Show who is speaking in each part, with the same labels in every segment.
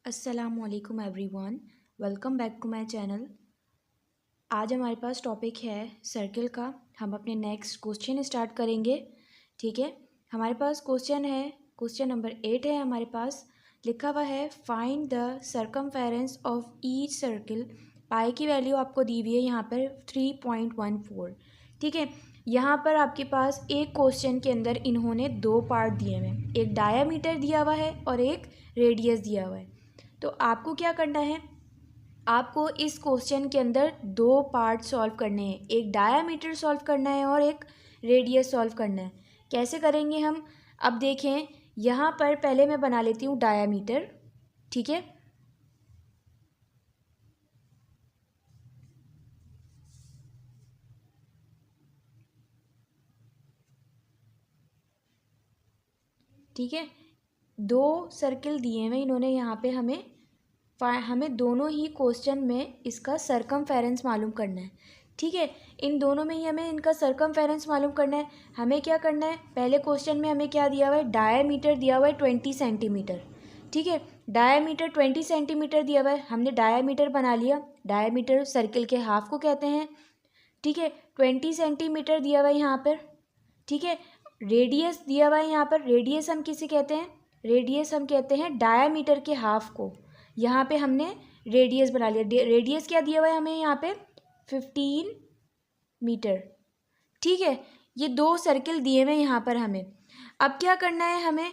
Speaker 1: अस्सलामुअलैकुम everyone, welcome back to my channel. आज हमारे पास टॉपिक है सर्किल का। हम अपने नेक्स्ट क्वेश्चन स्टार्ट करेंगे। ठीक है, हमारे पास क्वेश्चन नंबर 8 है। हमारे पास लिखा हुआ है find the circumference of each circle. Pi की वैल्यू आपको दी हुई है यहाँ पर 3.14। ठीक है, यहाँ पर आपके पास एक क्वेश्चन के अंदर इन्होंने दो पार्ट दिए हुए हैं, एक डायामीटर दिया हुआ है और एक रेडियस दिया हुआ है। तो आपको क्या करना है, आपको इस क्वेश्चन के अंदर दो पार्ट सॉल्व करने हैं, एक डायामीटर सॉल्व करना है और एक रेडियस सॉल्व करना है। कैसे करेंगे हम, अब देखें यहाँ पर पहले मैं बना लेती हूँ डायामीटर। ठीक है, ठीक है, दो सर्किल दिए हुए इन्होंने यहाँ पे हमें दोनों ही क्वेश्चन में इसका सरकमफेरेंस मालूम करना है। ठीक है, इन दोनों में ही हमें इनका सरकमफेरेंस मालूम करना है। हमें क्या करना है, पहले क्वेश्चन में हमें क्या दिया हुआ है, डायामीटर दिया हुआ है 20 सेंटीमीटर। ठीक है, डायामीटर 20 सेंटीमीटर दिया हुआ है, हमने डायामीटर बना लिया। डायामीटर सर्किल के हाफ को कहते हैं। ठीक है, 20 सेंटीमीटर दिया हुआ है यहाँ पर। ठीक है, रेडियस दिया हुआ है यहाँ पर। रेडियस हम किसे कहते हैं, रेडियस हम कहते हैं डायामीटर के हाफ को। यहाँ पे हमने रेडियस बना लिया। रेडियस क्या दिया हुआ है हमें यहाँ पे, 15 मीटर। ठीक है, ये दो सर्किल दिए हुए हैं यहाँ पर हमें। अब क्या करना है, हमें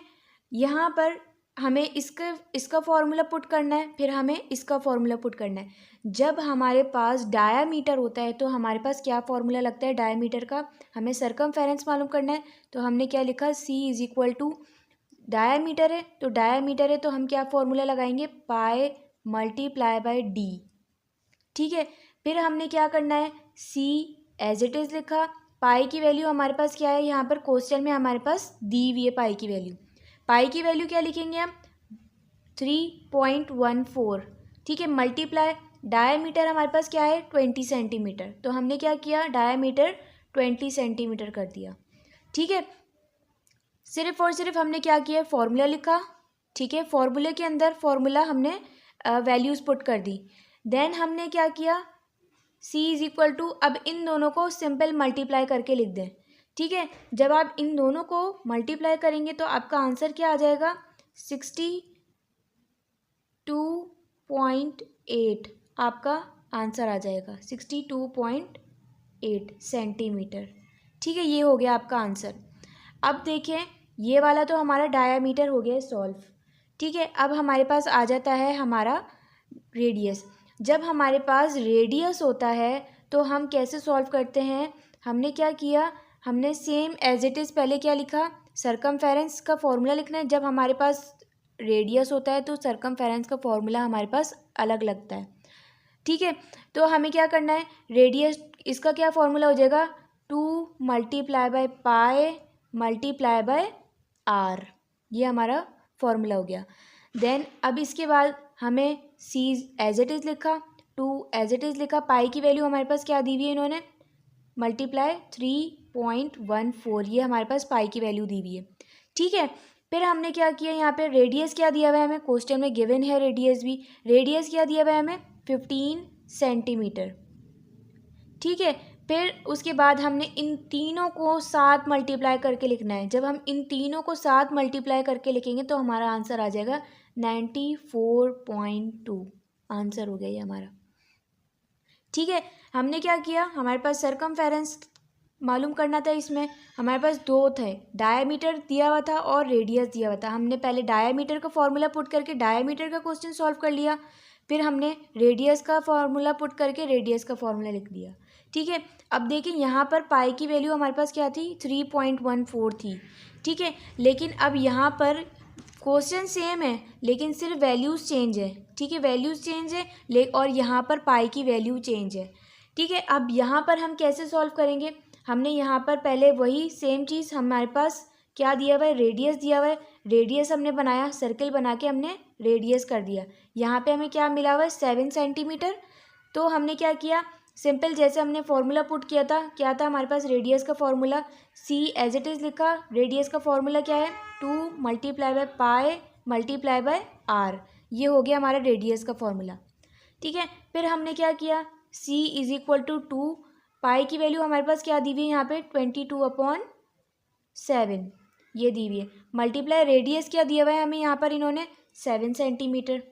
Speaker 1: यहाँ पर हमें इसका फॉर्मूला पुट करना है, फिर हमें इसका फॉर्मूला पुट करना है। जब हमारे पास डायामीटर होता है तो हमारे पास क्या फॉर्मूला लगता है डायामीटर का, हमें सरकमफेरेंस मालूम करना है। तो हमने क्या लिखा, C is equal to diameter है, तो डायामीटर है तो हम क्या फॉर्मूला लगाएंगे, पाई मल्टीप्लाई बाय डी। ठीक है, फिर हमने क्या करना है, C एज इट इज़ लिखा। पाई की वैल्यू हमारे पास क्या है, यहाँ पर क्वेश्चन में हमारे पास दी हुई है पाई की वैल्यू। पाई की वैल्यू क्या लिखेंगे हम, 3.14। ठीक है, मल्टीप्लाई डायामीटर हमारे पास क्या है, 20 सेंटीमीटर। तो हमने क्या किया, डायामीटर 20 सेंटीमीटर कर दिया। ठीक है, सिर्फ और सिर्फ हमने क्या किया, फॉर्मूला लिखा। ठीक है, फॉर्मूले के अंदर फॉर्मूला हमने वैल्यूज़ पुट कर दी। देन हमने क्या किया, C इज इक्वल टू, अब इन दोनों को सिंपल मल्टीप्लाई करके लिख दें। ठीक है, जब आप इन दोनों को मल्टीप्लाई करेंगे तो आपका आंसर क्या आ जाएगा, 62.8 आपका आंसर आ जाएगा, 62.8 सेंटीमीटर। ठीक है, ये हो गया आपका आंसर। अब देखें, ये वाला तो हमारा डायामीटर हो गया सॉल्व। ठीक है, अब हमारे पास आ जाता है हमारा रेडियस। जब हमारे पास रेडियस होता है तो हम कैसे सॉल्व करते हैं, हमने क्या किया, हमने सेम एज इट इज़ पहले क्या लिखा, सरकमफेरेंस का फॉर्मूला लिखना है। जब हमारे पास रेडियस होता है तो सरकमफेरेंस का फॉर्मूला हमारे पास अलग लगता है। ठीक है, तो हमें क्या करना है, रेडियस इसका क्या फॉर्मूला हो जाएगा, 2 multiply by pi multiply by r, ये हमारा फॉर्मूला हो गया। देन अब इसके बाद हमें C एज इट इज़ लिखा, 2 एज इट इज़ लिखा। पाई की वैल्यू हमारे पास क्या दी हुई है इन्होंने, मल्टीप्लाई 3.14, ये हमारे पास पाई की वैल्यू दी हुई है। ठीक है, फिर हमने क्या किया, यहाँ पे रेडियस क्या दिया हुआ है हमें, क्वेश्चन में गिवन है रेडियस भी। रेडियस क्या दिया हुआ है हमें, 15 सेंटीमीटर। ठीक है, फिर उसके बाद हमने इन तीनों को साथ मल्टीप्लाई करके लिखना है। जब हम इन तीनों को साथ मल्टीप्लाई करके लिखेंगे तो हमारा आंसर आ जाएगा 94.2, आंसर हो गया ये हमारा। ठीक है, हमने क्या किया, हमारे पास सरकमफेरेंस मालूम करना था। इसमें हमारे पास दो थे, डायामीटर दिया हुआ था और रेडियस दिया हुआ था। हमने पहले डायामीटर का फॉर्मूला पुट करके डायामीटर का क्वेश्चन सॉल्व कर लिया, फिर हमने रेडियस का फॉर्मूला पुट करके रेडियस का फॉर्मूला लिख दिया। ठीक है, अब देखिए यहाँ पर पाई की वैल्यू हमारे पास क्या थी, 3.14 थी। ठीक है, लेकिन अब यहाँ पर क्वेश्चन सेम है लेकिन सिर्फ वैल्यूज़ चेंज है। ठीक है, वैल्यूज़ चेंज है और यहाँ पर पाई की वैल्यू चेंज है। ठीक है, अब यहाँ पर हम कैसे सॉल्व करेंगे, हमने यहाँ पर पहले वही सेम चीज़, हमारे पास क्या दिया हुआ है, रेडियस दिया हुआ है। रेडियस हमने बनाया, सर्किल बना के हमने रेडियस कर दिया। यहाँ पे हमें क्या मिला हुआ है, 7 सेंटीमीटर। तो हमने क्या किया, सिंपल जैसे हमने फॉर्मूला पुट किया था, क्या था हमारे पास रेडियस का formula, C as it is लिखा। रेडियस का फॉर्मूला क्या है, 2 multiply by pi multiply by r, ये हो गया हमारा रेडियस का फॉर्मूला। ठीक है, फिर हमने क्या किया, c इज इक्वल टू 2, पाई की वैल्यू हमारे पास क्या दी हुई है यहाँ पे 22/7 ये दी हुई है, मल्टीप्लाई रेडियस क्या दिया हुआ है हमें यहाँ पर इन्होंने 7 सेंटीमीटर।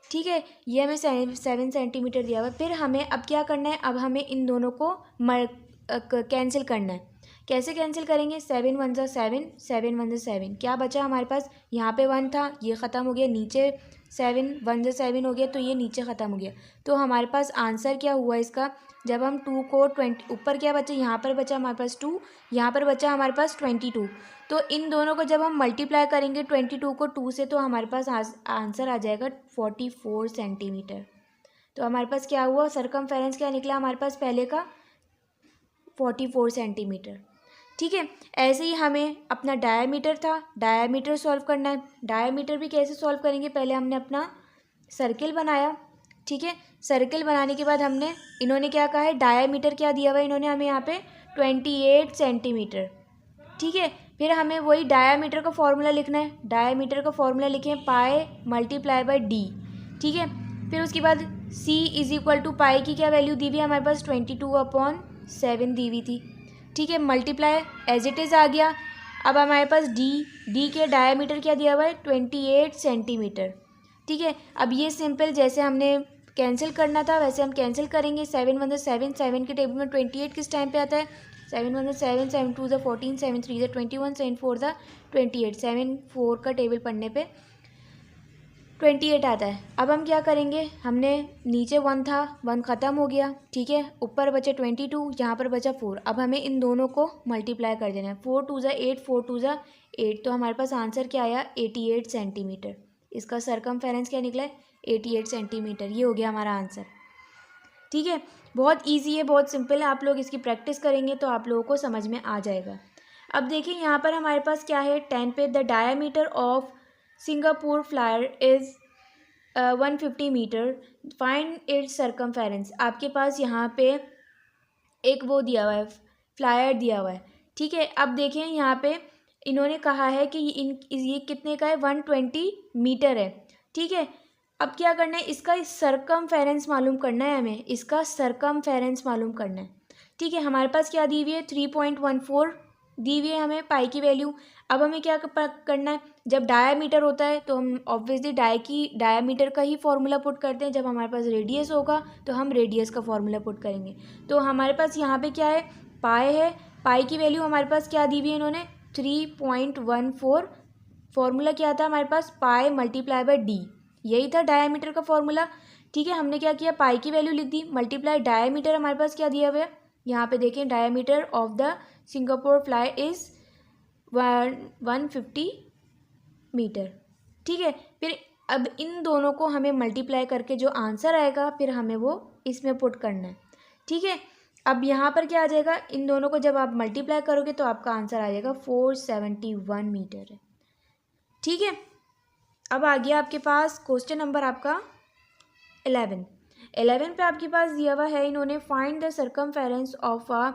Speaker 1: ठीक है, ये हमें 7 सेंटीमीटर दिया हुआ है। फिर हमें अब क्या करना है, अब हमें इन दोनों को कैंसिल करना है। कैसे कैंसिल करेंगे, 7 1 ज़ा 7, 7 1 ज़ा 7, क्या बचा हमारे पास, यहाँ पे 1 था ये ख़त्म हो गया, नीचे 7 1 ज़ा 7 हो गया तो ये नीचे ख़त्म हो गया। तो हमारे पास आंसर क्या हुआ इसका, जब हम 2 को 20 ऊपर क्या बचा, यहाँ पर बचा हमारे पास 2, यहाँ पर बचा हमारे पास 22। तो इन दोनों को जब हम मल्टीप्लाई करेंगे 22 को 2 से तो हमारे पास आंसर आ जाएगा 44 सेंटीमीटर। तो हमारे पास क्या हुआ, सरकमफेरेंस क्या निकला हमारे पास पहले का 44 सेंटीमीटर। ठीक है, ऐसे ही हमें अपना डायामीटर था, डायामीटर सॉल्व करना है। डायामीटर भी कैसे सॉल्व करेंगे, पहले हमने अपना सर्किल बनाया। ठीक है, सर्किल बनाने के बाद हमने, इन्होंने क्या कहा है, डायामीटर क्या दिया हुआ है इन्होंने हमें यहाँ पे 28 सेंटीमीटर। ठीक है, फिर हमें वही डायामीटर का फॉर्मूला लिखना है। डायामीटर का फॉर्मूला लिखें पाई मल्टीप्लाई बाय डी। ठीक है, फिर उसके बाद c इज इक्वल टू पाई की क्या वैल्यू दी हुई है हमारे पास 22/7 दी हुई थी। ठीक है, मल्टीप्लाई एज इट इज़ आ गया। अब हमारे पास डी के डायामीटर क्या दिया हुआ है 28 सेंटीमीटर। ठीक है, अब ये सिंपल जैसे हमने कैंसिल करना था वैसे हम कैंसिल करेंगे। 7 1 7, 7 के टेबल में 28 किस टाइम पे आता है, 7 1 7, 7 2 14, 7 3 21, 7 4 28, 7 4 का टेबल पढ़ने पे 28 आता है। अब हम क्या करेंगे, हमने नीचे 1 था, 1 ख़त्म हो गया। ठीक है, ऊपर बचे 22, यहाँ पर बचा 4। अब हमें इन दोनों को मल्टीप्लाई कर देना है, 4 2 8, 4 2 8, तो हमारे पास आंसर क्या आया 88 सेंटीमीटर। इसका सरकमफेरेंस क्या निकला है 88 सेंटीमीटर, ये हो गया हमारा आंसर। ठीक है, बहुत ईजी है, बहुत सिंपल है, आप लोग इसकी प्रैक्टिस करेंगे तो आप लोगों को समझ में आ जाएगा। अब देखिए यहाँ पर हमारे पास क्या है, 10 पे the diameter of Singapore flyer is 150 meter, find its circumference. आपके पास यहाँ पे एक वो दिया हुआ है, फ्लायर दिया हुआ है। ठीक है, अब देखें यहाँ पे इन्होंने कहा है कि ये कितने का है 120 मीटर है। ठीक है, अब क्या करना है, इसका सरकमफेरेंस मालूम करना है हमें, इसका सरकमफेरेंस मालूम करना है। ठीक है, हमारे पास क्या दी हुई है 3.14 दी हुई है हमें पाई की वैल्यू। अब हमें क्या करना है, जब डायामीटर होता है तो हम ऑब्वियसली डायामीटर का ही फॉर्मूला पुट करते हैं। जब हमारे पास रेडियस होगा तो हम रेडियस का फॉर्मूला पुट करेंगे। तो हमारे पास यहाँ पे क्या है, पाई है, पाई की वैल्यू हमारे पास क्या दी हुई है इन्होंने 3.14। फॉर्मूला क्या था हमारे पास, पाई मल्टीप्लाई बाय डी, यही था डायामीटर का फॉर्मूला। ठीक है, हमने क्या किया, पाई की वैल्यू लिख दी, मल्टीप्लाई डायामीटर हमारे पास क्या दिया हुआ है, यहाँ पे देखें diameter of the Singapore fly is 150 meter. ठीक है, फिर अब इन दोनों को हमें मल्टीप्लाई करके जो आंसर आएगा फिर हमें वो इसमें पुट करना है। ठीक है, अब यहाँ पर क्या आ जाएगा, इन दोनों को जब आप मल्टीप्लाई करोगे तो आपका आंसर आ जाएगा 471 मीटर है। ठीक है, अब आ गया आपके पास क्वेश्चन नंबर आपका 11 पे आपके पास दिया हुआ है इन्होंने, find the circumference of a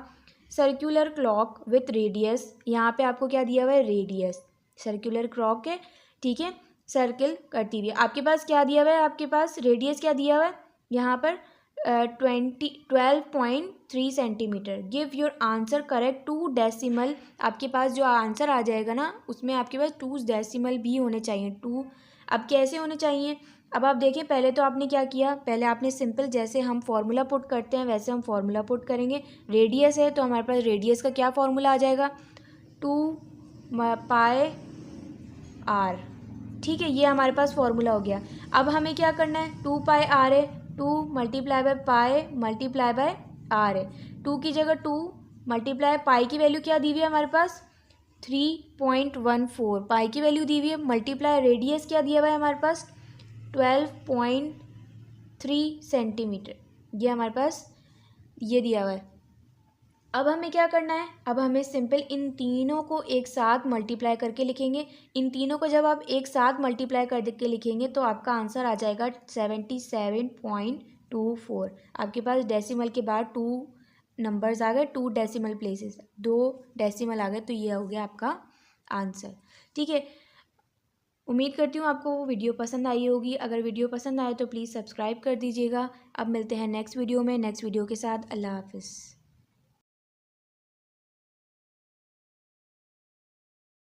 Speaker 1: circular clock with radius. यहाँ पे आपको क्या दिया हुआ है, रेडियस, सर्कुलर क्लॉक है। ठीक है, सर्किल करती हुई आपके पास क्या दिया हुआ है, आपके पास रेडियस क्या दिया हुआ है यहाँ पर 12.3 centimetre. Give your answer correct 2 decimal. आपके पास जो आंसर आ जाएगा ना उसमें आपके पास 2 डेसिमल भी होने चाहिए, 2। अब कैसे होने चाहिए, अब आप देखें, पहले तो आपने क्या किया, पहले आपने सिंपल जैसे हम फार्मूला पुट करते हैं वैसे हम फार्मूला पुट करेंगे। रेडियस है तो हमारे पास रेडियस का क्या फार्मूला आ जाएगा 2 पाई आर। ठीक है, ये हमारे पास फार्मूला हो गया। अब हमें क्या करना है, 2 पाई आर है, 2 multiply by pi multiply by r है। 2 की जगह 2 मल्टीप्लाई, पाई की वैल्यू क्या दी हुई है हमारे पास 3.14, पाई की वैल्यू दी हुई है, मल्टीप्लाई रेडियस क्या दिया हुआ है हमारे पास 12.3 सेंटीमीटर, ये हमारे पास ये दिया हुआ है। अब हमें क्या करना है, अब हमें सिंपल इन तीनों को एक साथ मल्टीप्लाई करके लिखेंगे। इन तीनों को जब आप एक साथ मल्टीप्लाई करके लिखेंगे तो आपका आंसर आ जाएगा 77.24। आपके पास डेसिमल के बाद 2 नंबर्स आ गए, 2 डेसिमल प्लेसेस, 2 डेसिमल आ गए, तो ये हो गया आपका आंसर। ठीक है, उम्मीद करती हूँ आपको वो वीडियो पसंद आई होगी। अगर वीडियो पसंद आए तो प्लीज़ सब्सक्राइब कर दीजिएगा। अब मिलते हैं नेक्स्ट वीडियो में नेक्स्ट वीडियो के साथ। अल्लाह हाफ़िज़।